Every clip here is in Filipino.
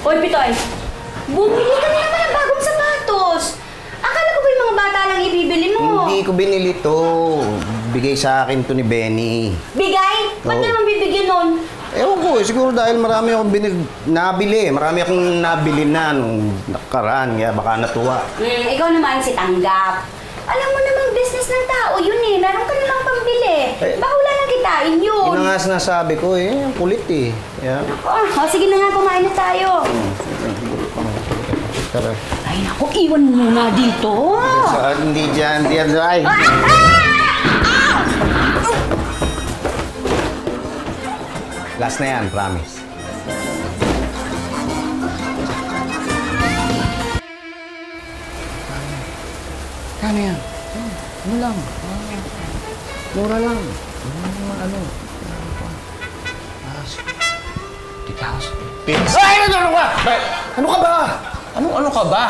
Hoy, Pitoy! Bumili ka na naman ng bagong sapatos! Akala ko ba yung mga bata lang ibibili mo? Hindi ko binili to. Bigay sa akin to ni Benny. Bigay? Ba't Oo. naman bibigyan nun? Ewan ko, siguro dahil marami akong nabili. Marami akong nabili na nung nakaraan. Kaya baka natuwa. Ikaw naman si Tanggap. Alam mo namang business ng tao yun eh. Meron ka namang pambili. Baka wala nang kitain yun. Yun nga sinasabi ko eh. Ang kulit eh. Yeah. Oh, sige na nga, kumain na tayo. Tara. Ay, naku, iwan mo muna dito. Saan? Hindi dyan. Ay! Last na yan, promise. Kano yan? Ano lang? Mura lang. Ano? 50,000. Ay! Ano ka? Ano ka ba? Ano ka ba?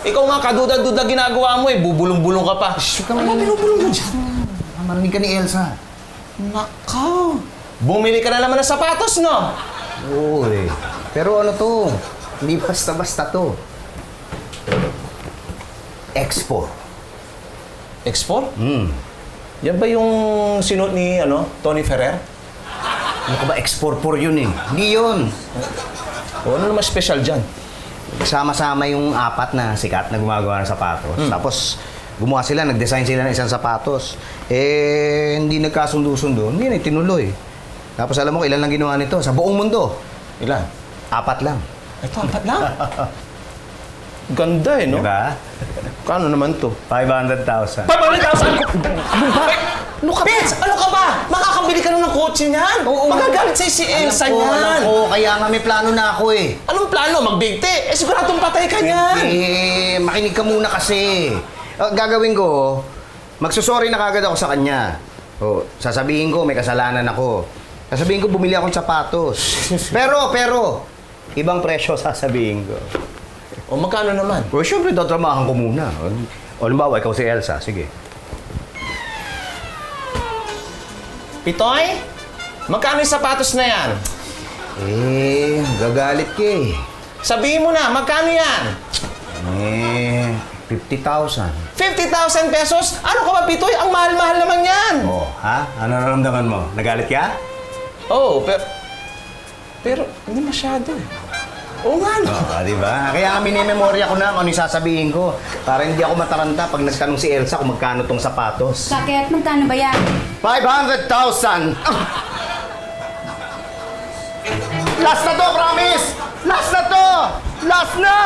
Ikaw nga kaduda-duda ginagawa mo eh. Bubulong-bulong ka pa. Ano binubulong mo dyan? Marinig ka ni Elsa. Nakaw. Bumili ka na naman ng sapatos, no? Oo eh. Pero ano to? Hindi basta-basta to. Expo. X4? Yan ba yung sinuot ni, Tony Ferrer? Ano ka ba? X44 yun eh. Hindi yun. O ano naman special dyan? Sama-sama yung apat na sikat na gumagawa ng sapatos. Tapos gumawa sila, nag-design sila ng isang sapatos. Eh, hindi nagkasundo-sundo. Hindi na tinuloy. Tapos alam mo ilan lang ginawa nito sa buong mundo? Ilan? 4 lang. Ito, 4 lang. Ganda eh, no? Diba? Kano naman to? 500,000. 500,000! Ano ka ba? Ano ka ba? Makakabili ka na ng kotse niyan. Oo. Magagalit sa'yo si Elsa Alam niyan. ko, kaya nga may plano na ako eh. Anong plano? Magbigti? Eh, siguradong patay ka niyan. Eh, makinig ka muna kasi. Gagawin ko, magsusorry na kagad ako sa kanya. Sasabihin ko, may kasalanan ako. Sasabihin ko, bumili akong sapatos. Pero, ibang presyo sasabihin ko. O magkano naman? O, syempre, tatramahan ko muna. O, halimbawa, ikaw si Elsa. Sige. Pitoy? Magkano yung sapatos na yan? Eh, gagalit ka eh. Sabihin mo na, magkano yan? 50,000. 50,000 pesos? Ano ka ba, Pitoy? Ang mahal-mahal naman yan. Oh, ha? Ano nararamdaman mo? Nagalit ka? Oo, pero hindi masyado. Oo nga, no? Oo, di ba? Kaya minimemorya ko na kung ano yung sasabihin ko. Para hindi ako mataranta pag nagtanong si Elsa kung magkano tong sapatos. Bakit? Magkano ba yan? 500,000! Last na to, promise! Last na to! Last na!